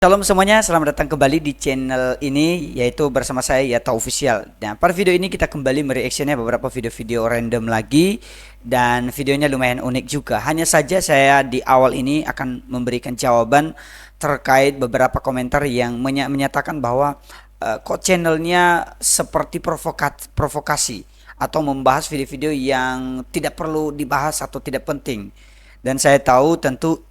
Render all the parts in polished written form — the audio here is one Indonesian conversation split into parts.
Shalom semuanya, selamat datang kembali di channel ini, yaitu bersama saya Yata Official. Nah, pada video ini kita kembali mereactionnya beberapa video-video random lagi, dan videonya lumayan unik juga. Hanya saja saya di awal ini akan memberikan jawaban terkait beberapa komentar yang menyatakan bahwa kok channelnya seperti provokasi atau membahas video-video yang tidak perlu dibahas atau tidak penting. Dan saya tahu tentu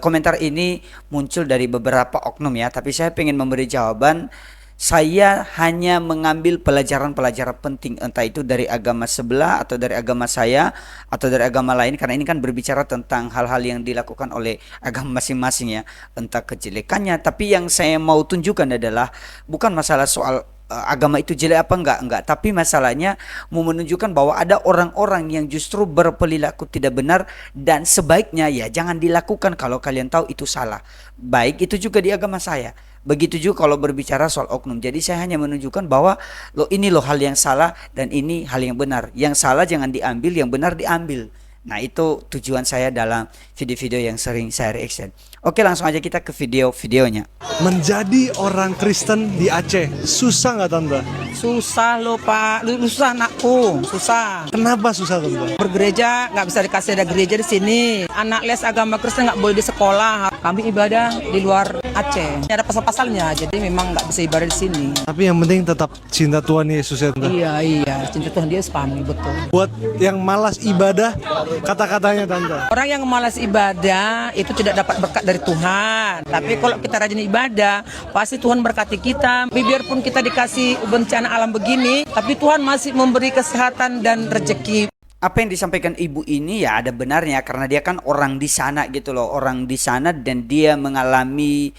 komentar ini muncul dari beberapa oknum ya, tapi saya ingin memberi jawaban. Saya hanya mengambil pelajaran-pelajaran penting, entah itu dari agama sebelah atau dari agama saya atau dari agama lain, karena ini kan berbicara tentang hal-hal yang dilakukan oleh agama masing-masing ya, entah kejelekannya. Tapi yang saya mau tunjukkan adalah bukan masalah soal agama itu jelek apa enggak, tapi masalahnya mau menunjukkan bahwa ada orang-orang yang justru berperilaku tidak benar, dan sebaiknya ya jangan dilakukan kalau kalian tahu itu salah. Baik itu juga di agama saya, begitu juga kalau berbicara soal oknum. Jadi saya hanya menunjukkan bahwa ini loh hal yang salah dan ini hal yang benar. Yang salah jangan diambil, yang benar diambil. Nah, itu tujuan saya dalam video-video yang sering saya reaction. Oke, langsung aja kita ke videonya. Menjadi orang Kristen di Aceh susah nggak tante? Susah lo pak, lu susah anakku, susah. Kenapa susah tante? Bergereja nggak bisa dikasih ada gereja di sini. Anak les agama Kristen nggak boleh di sekolah. Kami ibadah di luar Aceh. Ada pasal-pasalnya, jadi memang nggak bisa ibadah di sini. Tapi yang penting tetap cinta Tuhan Yesus ya tante. Iya, cinta Tuhan dia sepahami betul. Buat yang malas ibadah, kata-katanya tante. Orang yang malas ibadah itu tidak dapat berkat dari Tuhan. Tapi kalau kita rajin ibadah, pasti Tuhan berkati kita. Biarpun kita dikasih bencana alam begini, tapi Tuhan masih memberi kesehatan dan rezeki. Apa yang disampaikan ibu ini ya ada benarnya, karena dia kan orang di sana gitu loh, orang di sana, dan dia mengalami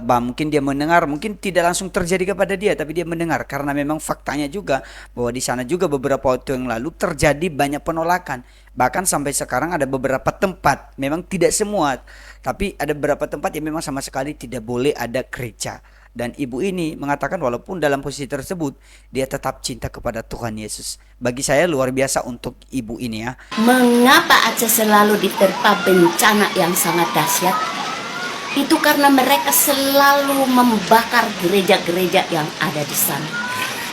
mungkin dia mendengar, mungkin tidak langsung terjadi kepada dia, tapi dia mendengar, karena memang faktanya juga bahwa di sana juga beberapa waktu yang lalu terjadi banyak penolakan. Bahkan sampai sekarang ada beberapa tempat, memang tidak semua, tapi ada beberapa tempat yang memang sama sekali tidak boleh ada gereja. Dan ibu ini mengatakan walaupun dalam posisi tersebut dia tetap cinta kepada Tuhan Yesus. Bagi saya luar biasa untuk ibu ini ya. Mengapa Aceh selalu diterpa bencana yang sangat dahsyat? Itu karena mereka selalu membakar gereja-gereja yang ada di sana.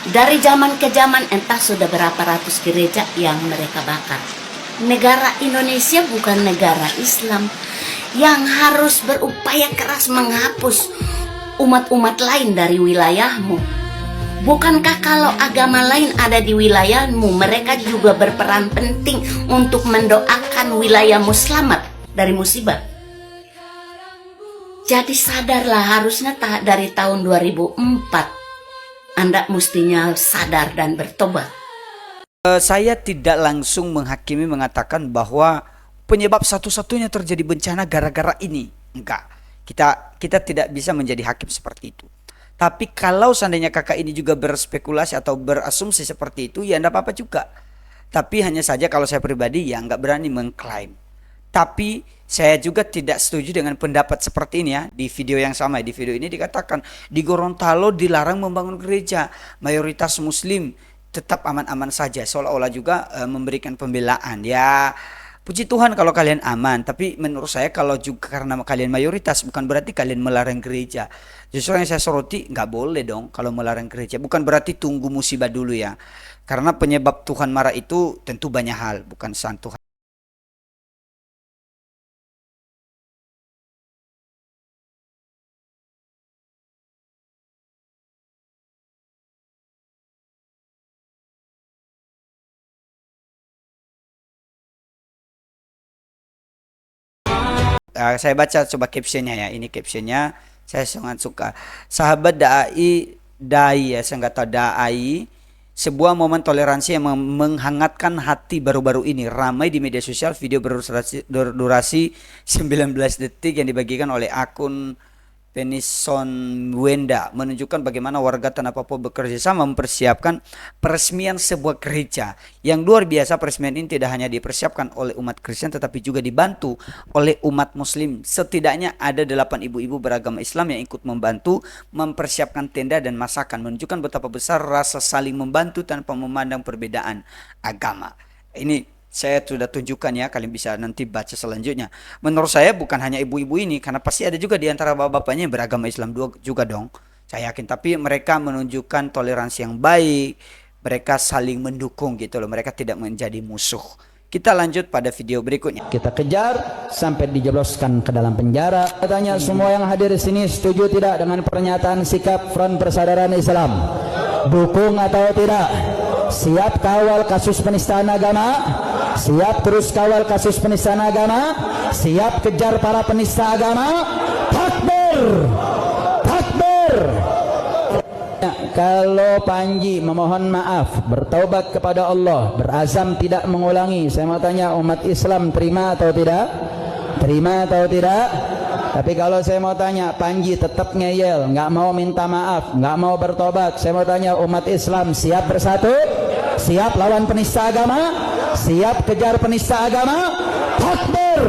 Dari zaman ke zaman entah sudah berapa ratus gereja yang mereka bakar. Negara Indonesia bukan negara Islam yang harus berupaya keras menghapus umat-umat lain dari wilayahmu. Bukankah kalau agama lain ada di wilayahmu, mereka juga berperan penting untuk mendoakan wilayahmu selamat dari musibah? Jadi sadarlah, harusnya dari tahun 2004 Anda mestinya sadar dan bertobat. Saya tidak langsung menghakimi mengatakan bahwa penyebab satu-satunya terjadi bencana gara-gara ini. Enggak. Kita tidak bisa menjadi hakim seperti itu. Tapi kalau seandainya kakak ini juga berspekulasi atau berasumsi seperti itu, ya enggak apa-apa juga. Tapi hanya saja kalau saya pribadi ya enggak berani mengklaim. Tapi saya juga tidak setuju dengan pendapat seperti ini ya. Di video yang sama, di video ini dikatakan di Gorontalo dilarang membangun gereja, mayoritas muslim, tetap aman-aman saja. Seolah-olah juga memberikan pembelaan. Ya, puji Tuhan kalau kalian aman, tapi menurut saya kalau juga karena kalian mayoritas bukan berarti kalian melarang gereja. Justru yang saya soroti, nggak boleh dong kalau melarang gereja. Bukan berarti tunggu musibah dulu ya. Karena penyebab Tuhan marah itu tentu banyak hal, bukan satu hal. Saya baca coba captionnya ya. Ini captionnya saya sangat suka. Sahabat dai ya, saya nggak tahu dai. Sebuah momen toleransi yang menghangatkan hati baru-baru ini. Ramai di media sosial video berdurasi 19 detik yang dibagikan oleh akun Penison Wenda menunjukkan bagaimana warga Tanah Papua bekerja sama mempersiapkan peresmian sebuah gereja. Yang luar biasa, peresmian ini tidak hanya dipersiapkan oleh umat Kristen tetapi juga dibantu oleh umat Muslim. Setidaknya ada 8 ibu-ibu beragama Islam yang ikut membantu mempersiapkan tenda dan masakan, menunjukkan betapa besar rasa saling membantu tanpa memandang perbedaan agama. Ini Saya sudah tunjukkan ya, kalian bisa nanti baca selanjutnya. Menurut saya bukan hanya ibu-ibu ini, karena pasti ada juga di antara bapak-bapaknya yang beragama Islam juga dong. Saya yakin, tapi mereka menunjukkan toleransi yang baik, mereka saling mendukung gitu loh, mereka tidak menjadi musuh. Kita lanjut pada video berikutnya. Kita kejar sampai dijebloskan ke dalam penjara. Katanya semua yang hadir di sini setuju tidak dengan pernyataan sikap Front Persaudaraan Islam? Dukung atau tidak? Siap kawal kasus penistaan agama? Siap terus kawal kasus penistaan agama? Siap kejar para penista agama? Takbir! Takbir! Kalau Panji memohon maaf, bertaubat kepada Allah, berazam tidak mengulangi, saya mau tanya umat Islam terima atau tidak? Terima atau tidak? Tapi kalau saya mau tanya, Panji tetap ngeyel, nggak mau minta maaf, nggak mau bertobat, saya mau tanya umat Islam siap bersatu? Siap lawan penista agama? Siap kejar penista agama? Takbir!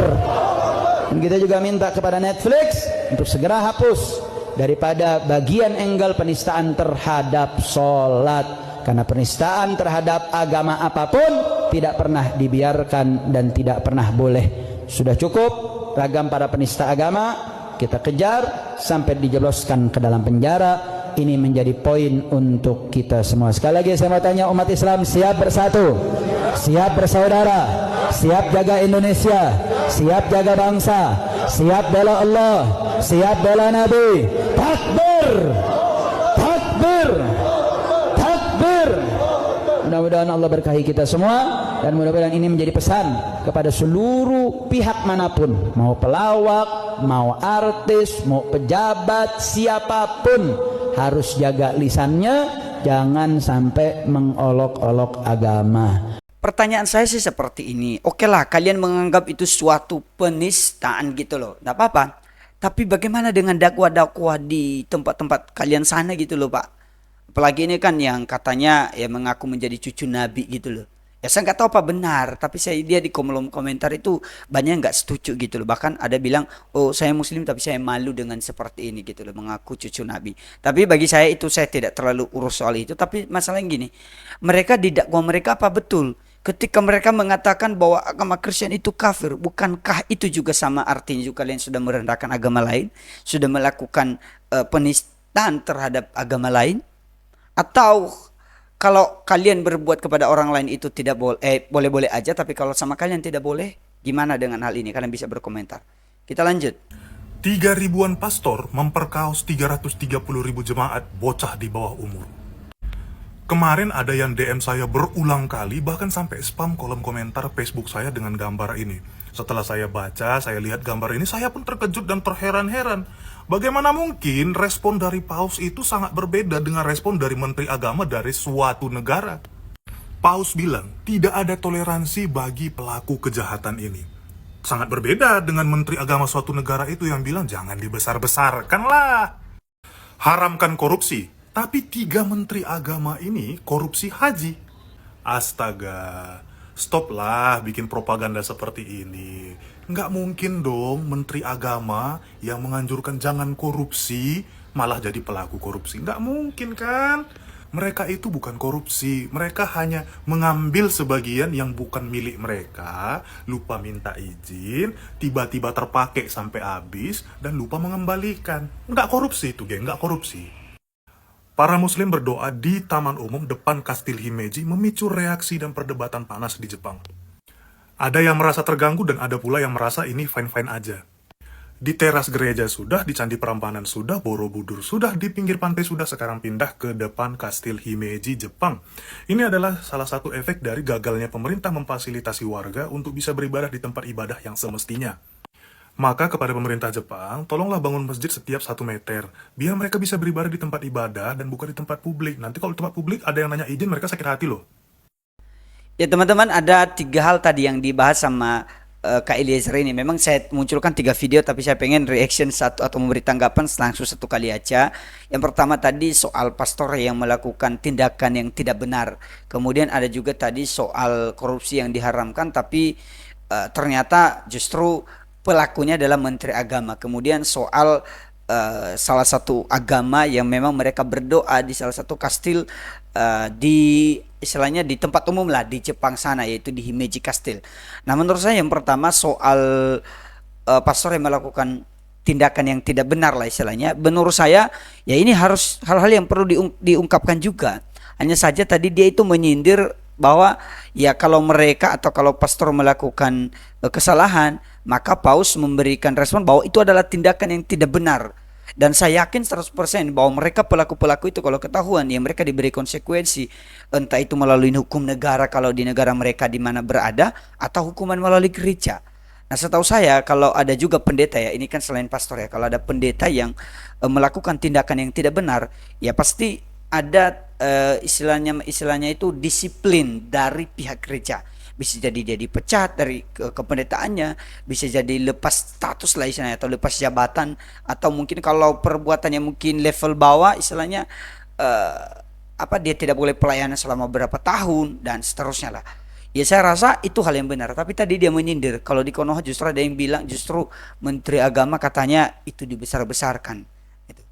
Dan kita juga minta kepada Netflix untuk segera hapus daripada bagian enggal penistaan terhadap sholat, karena penistaan terhadap agama apapun tidak pernah dibiarkan dan tidak pernah boleh. Sudah cukup ragam para penista agama kita kejar sampai dijebloskan ke dalam penjara. Ini menjadi poin untuk kita semua. Sekali lagi saya mau tanya umat Islam siap bersatu, siap bersaudara, siap jaga Indonesia, siap jaga bangsa, siap bela Allah, siap bela Nabi. Takbir! Takbir! Takbir! Mudah-mudahan Allah berkahi kita semua, dan mudah-mudahan ini menjadi pesan kepada seluruh pihak manapun, mau pelawak, mau artis, mau pejabat, siapapun harus jaga lisannya, jangan sampai mengolok-olok agama. Pertanyaan saya sih seperti ini. Oke lah, kalian menganggap itu suatu penistaan gitu loh, nggak apa-apa. Tapi bagaimana dengan dakwah-dakwah di tempat-tempat kalian sana gitu loh Pak? Apalagi ini kan yang katanya ya mengaku menjadi cucu Nabi gitu loh. Ya saya nggak tahu apa benar, tapi saya lihat di kolom komentar itu banyak yang nggak setuju gitu loh. Bahkan ada bilang, oh saya Muslim tapi saya malu dengan seperti ini gitu loh, mengaku cucu Nabi. Tapi bagi saya itu saya tidak terlalu urus soal itu. Tapi masalahnya gini, mereka didakwa mereka apa betul? Ketika mereka mengatakan bahwa agama Kristen itu kafir, bukankah itu juga sama artinya juga kalian sudah merendahkan agama lain, sudah melakukan penistaan terhadap agama lain? Atau kalau kalian berbuat kepada orang lain itu tidak boleh, boleh-boleh aja, tapi kalau sama kalian tidak boleh, gimana dengan hal ini? Kalian bisa berkomentar. Kita lanjut. 3.000-an pastor memperkaos 330.000 jemaat bocah di bawah umur. Kemarin ada yang DM saya berulang kali, bahkan sampai spam kolom komentar Facebook saya dengan gambar ini. Setelah saya baca, saya lihat gambar ini, saya pun terkejut dan terheran-heran. Bagaimana mungkin respon dari Paus itu sangat berbeda dengan respon dari Menteri Agama dari suatu negara? Paus bilang, tidak ada toleransi bagi pelaku kejahatan ini. Sangat berbeda dengan Menteri Agama suatu negara itu yang bilang, jangan dibesar-besarkan lah. Haramkan korupsi. Tapi 3 menteri agama ini korupsi haji. Astaga, stoplah bikin propaganda seperti ini. Nggak mungkin dong menteri agama yang menganjurkan jangan korupsi malah jadi pelaku korupsi. Nggak mungkin kan? Mereka itu bukan korupsi. Mereka hanya mengambil sebagian yang bukan milik mereka, lupa minta izin, tiba-tiba terpakai sampai habis, dan lupa mengembalikan. Nggak korupsi itu, geng. Nggak korupsi. Para muslim berdoa di taman umum depan Kastil Himeji memicu reaksi dan perdebatan panas di Jepang. Ada yang merasa terganggu dan ada pula yang merasa ini fine-fine aja. Di teras gereja sudah, di Candi Prambanan sudah, Borobudur sudah, di pinggir pantai sudah, sekarang pindah ke depan Kastil Himeji, Jepang. Ini adalah salah satu efek dari gagalnya pemerintah memfasilitasi warga untuk bisa beribadah di tempat ibadah yang semestinya. Maka kepada pemerintah Jepang, tolonglah bangun masjid setiap 1 meter. Biar mereka bisa beribadah di tempat ibadah dan bukan di tempat publik. Nanti kalau di tempat publik ada yang nanya izin, mereka sakit hati loh. Ya teman-teman, ada 3 hal tadi yang dibahas sama Kak Eliezer ini. Memang saya munculkan 3 video, tapi saya pengen reaction satu atau memberi tanggapan langsung 1 kali aja. Yang pertama tadi soal pastor yang melakukan tindakan yang tidak benar. Kemudian ada juga tadi soal korupsi yang diharamkan, tapi ternyata justru pelakunya adalah Menteri Agama. Kemudian soal salah satu agama yang memang mereka berdoa di salah satu kastil di istilahnya di tempat umum lah di Jepang sana, yaitu di Himeji Kastil. Nah, menurut saya yang pertama soal pastor yang melakukan tindakan yang tidak benar lah istilahnya, menurut saya ya ini harus hal-hal yang perlu diungkapkan juga. Hanya saja tadi dia itu menyindir bahwa ya kalau mereka atau kalau pastor melakukan kesalahan, maka Paus memberikan respon bahwa itu adalah tindakan yang tidak benar. Dan saya yakin 100% bahwa mereka pelaku-pelaku itu kalau ketahuan ya mereka diberi konsekuensi, entah itu melalui hukum negara kalau di negara mereka di mana berada, atau hukuman melalui gereja. Nah, setahu saya kalau ada juga pendeta ya, ini kan selain pastor ya, kalau ada pendeta yang melakukan tindakan yang tidak benar, ya pasti ada istilahnya itu disiplin dari pihak gereja. Bisa jadi dia dipecat dari kependetaannya, bisa jadi lepas status lah istilahnya, atau lepas jabatan, atau mungkin kalau perbuatannya mungkin level bawah istilahnya dia tidak boleh pelayanan selama berapa tahun dan seterusnya lah. Ya saya rasa itu hal yang benar. Tapi tadi dia menyindir kalau di Konoha justru ada yang bilang justru Menteri Agama katanya itu dibesar-besarkan.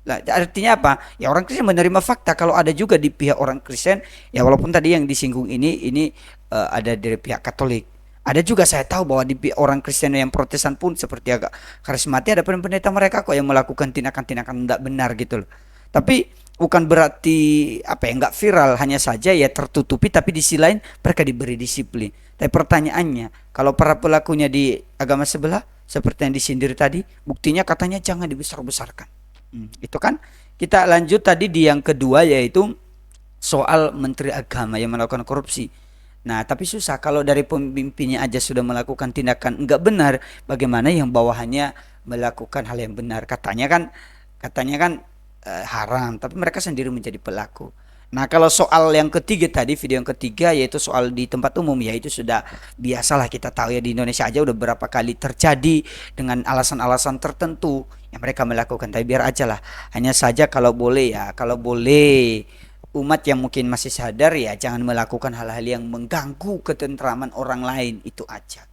Nah, artinya apa? Ya orang Kristen menerima fakta kalau ada juga di pihak orang Kristen, ya walaupun tadi yang disinggung ini ada dari pihak Katolik. Ada juga saya tahu bahwa di pihak orang Kristen yang Protestan pun seperti agak karismatik ada pendeta mereka kok yang melakukan tindakan-tindakan tidak benar gitu loh. Tapi bukan berarti enggak viral, hanya saja ya tertutupi, tapi di sisi lain mereka diberi disiplin. Tapi pertanyaannya, kalau para pelakunya di agama sebelah seperti yang disindir tadi, buktinya katanya jangan dibesar-besarkan. Itu kan. Kita lanjut tadi di yang kedua, yaitu soal menteri agama yang melakukan korupsi. Nah, tapi susah kalau dari pemimpinnya aja sudah melakukan tindakan enggak benar, bagaimana yang bawahannya melakukan hal yang benar? Katanya kan haram, tapi mereka sendiri menjadi pelaku. Nah, kalau soal yang ketiga tadi, video yang ketiga, yaitu soal di tempat umum, ya itu sudah biasalah, kita tahu ya di Indonesia aja udah berapa kali terjadi dengan alasan-alasan tertentu yang mereka melakukan. Tapi biar aja lah, hanya saja kalau boleh umat yang mungkin masih sadar ya jangan melakukan hal-hal yang mengganggu ketentraman orang lain, itu aja.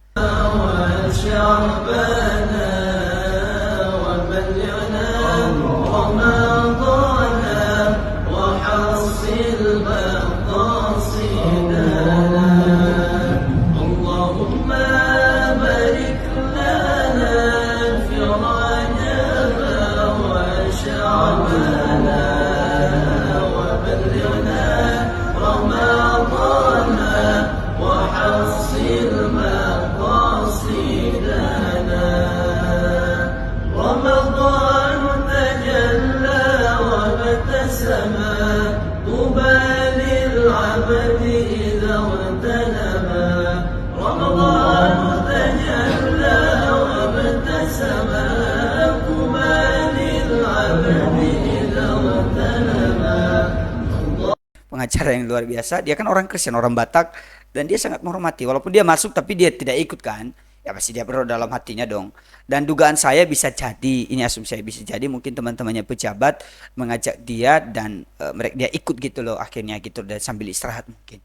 Pengacara yang luar biasa, dia kan orang Kristen, orang Batak, dan dia sangat menghormati walaupun dia masuk tapi dia tidak ikut kan, ya pasti dia berdoa dalam hatinya dong. Dan dugaan saya bisa jadi, ini asumsi saya, bisa jadi mungkin teman-temannya pejabat mengajak dia dan mereka dia ikut gitu loh akhirnya gitu, dan sambil istirahat mungkin.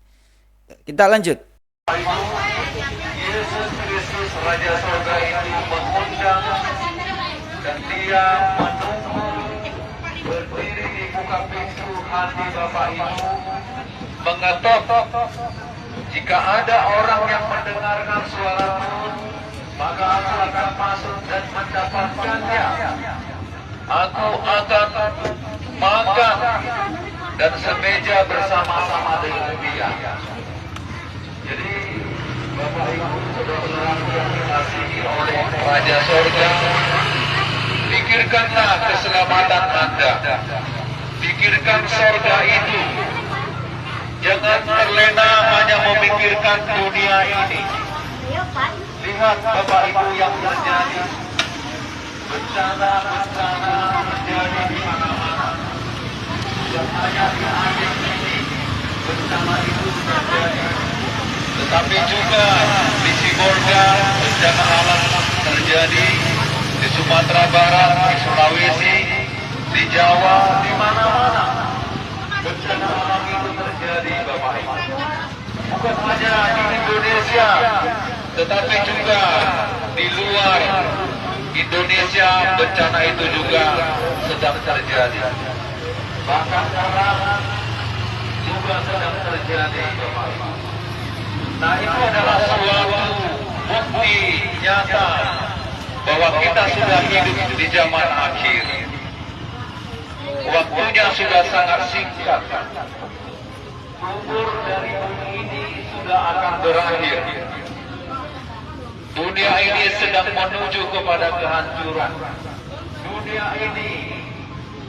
Kita lanjut. Yesus Kristus Raja Surga itu mengundang dan dia menunggu berdiri di muka pintu hati Bapak Ibu, mengetok. Jika ada orang yang mendengarkan suaramu, maka aku akan masuk dan mendapatkannya. Aku akan makan dan semeja bersama-sama dengan dia. Jadi Bapak Ibu saudara-saudaraku yang dikasihi oleh Raja Sorga, pikirkanlah keselamatan Anda. Pikirkan sorga itu. Jangan terlena hanya memikirkan dunia ini. Lihat Bapak Ibu yang terjadi. Bencana-bencana terjadi di mana-mana. Dan hanya di Aceh ini bencana itu terjadi. Tetapi juga di Sibolga bencana alam terjadi, di Sumatera Barat, di Sulawesi, di Jawa, di mana-mana bencana alam itu terjadi, Bapak Ibu. Bukan hanya di Indonesia, tetapi juga di luar Indonesia bencana itu juga sedang terjadi. Bahkan sekarang juga sedang terjadi. Nah, itu adalah suatu bukti nyata bahwa kita sudah hidup di zaman akhir. Waktunya sudah sangat singkat. Umur dari bumi ini sudah akan berakhir. Dunia ini sedang menuju kepada kehancuran. Dunia ini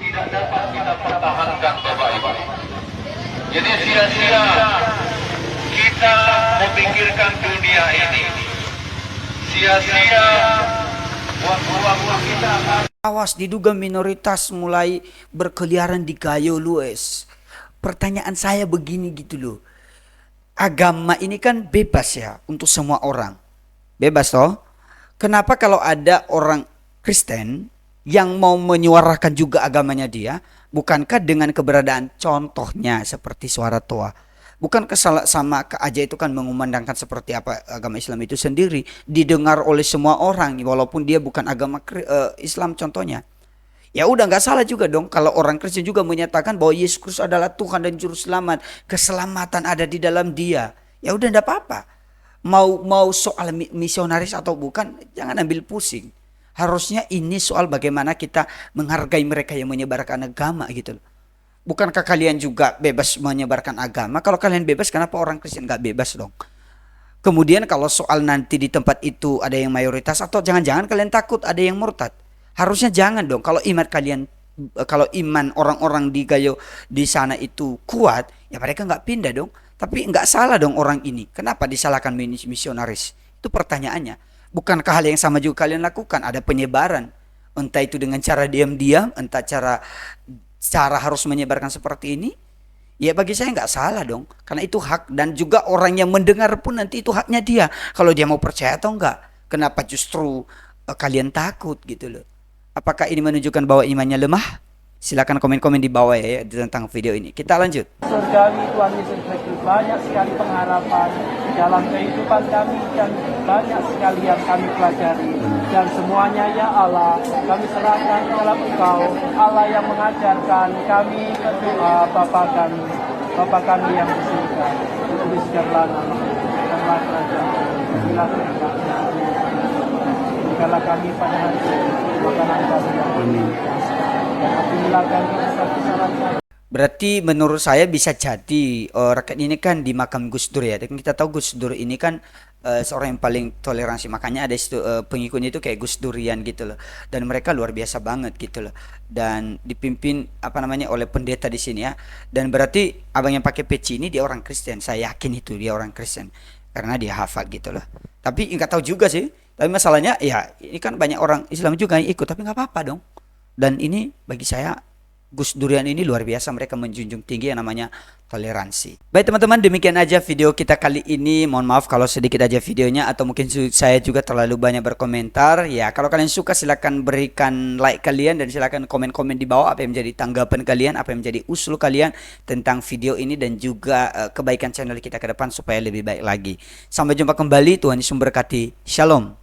tidak dapat kita pertahankan, Bapak Ibu. Jadi sia-sia kita memikirkan dunia ini. Sia-sia waktu-waktu kita akan. Awas, diduga minoritas mulai berkeliaran di Gayo Lues. Pertanyaan saya begini gitu loh. Agama ini kan bebas ya untuk semua orang. Bebas toh. Kenapa kalau ada orang Kristen yang mau menyuarakan juga agamanya dia, bukankah dengan keberadaan contohnya seperti Suara Toa, bukankah sama aja itu kan mengumandangkan seperti apa agama Islam itu sendiri didengar oleh semua orang walaupun dia bukan agama Islam contohnya. Ya udah nggak salah juga dong kalau orang Kristen juga menyatakan bahwa Yesus Kristus adalah Tuhan dan Juru Selamat, keselamatan ada di dalam Dia. Ya udah nggak apa-apa. Mau soal misionaris atau bukan, jangan ambil pusing. Harusnya ini soal bagaimana kita menghargai mereka yang menyebarkan agama gitu loh. Bukankah kalian juga bebas menyebarkan agama? Kalau kalian bebas, kenapa orang Kristen nggak bebas dong? Kemudian kalau soal nanti di tempat itu ada yang mayoritas atau jangan-jangan kalian takut ada yang murtad. Harusnya jangan dong. Kalau iman orang-orang di Gayo di sana itu kuat, ya mereka nggak pindah dong. Tapi nggak salah dong orang ini. Kenapa disalahkan misionaris? Itu pertanyaannya. Bukankah hal yang sama juga kalian lakukan? Ada penyebaran, entah itu dengan cara diam-diam, entah cara harus menyebarkan seperti ini. Ya bagi saya nggak salah dong, karena itu hak dan juga orang yang mendengar pun nanti itu haknya dia. Kalau dia mau percaya atau enggak, kenapa justru kalian takut gitu loh? Apakah ini menunjukkan bahwa imannya lemah? Silakan komen-komen di bawah ya tentang video ini. Kita lanjut. Surgawi Tuhan Yesus Kristus, banyak sekali pengharapan dalam kehidupan kami dan banyak sekali yang kami pelajari, dan semuanya ya Allah kami serahkan dalam Engkau, Allah yang mengajarkan kami berdoa. Bapa kami yang di surga, dikuduskanlah namamu, datanglah kerajaan-Mu, jadilah kehendak-Mu. Berikanlah kami pada hari ini makanan kami yang dan ampunilah kami kesalahan kami. Berarti menurut saya bisa jadi rakyat ini kan di makam Gus Dur ya. Dan kita tahu Gus Dur ini kan seorang yang paling toleransi. Makanya ada pengikutnya itu kayak Gus Durian gitu loh. Dan mereka luar biasa banget gitu loh. Dan dipimpin oleh pendeta di sini ya. Dan berarti abang yang pakai peci ini dia orang Kristen. Saya yakin itu dia orang Kristen karena dia hafal gitu loh. Tapi nggak tahu juga sih. Tapi masalahnya ya ini kan banyak orang Islam juga yang ikut. Tapi nggak apa-apa dong. Dan ini bagi saya Gus Durian ini luar biasa, mereka menjunjung tinggi yang namanya toleransi. Baik teman-teman, demikian aja video kita kali ini. Mohon maaf kalau sedikit aja videonya atau mungkin saya juga terlalu banyak berkomentar. Ya kalau kalian suka silahkan berikan like kalian dan silahkan komen-komen di bawah apa yang menjadi tanggapan kalian, apa yang menjadi usul kalian tentang video ini dan juga kebaikan channel kita ke depan supaya lebih baik lagi. Sampai jumpa kembali, Tuhan Yesus memberkati. Shalom.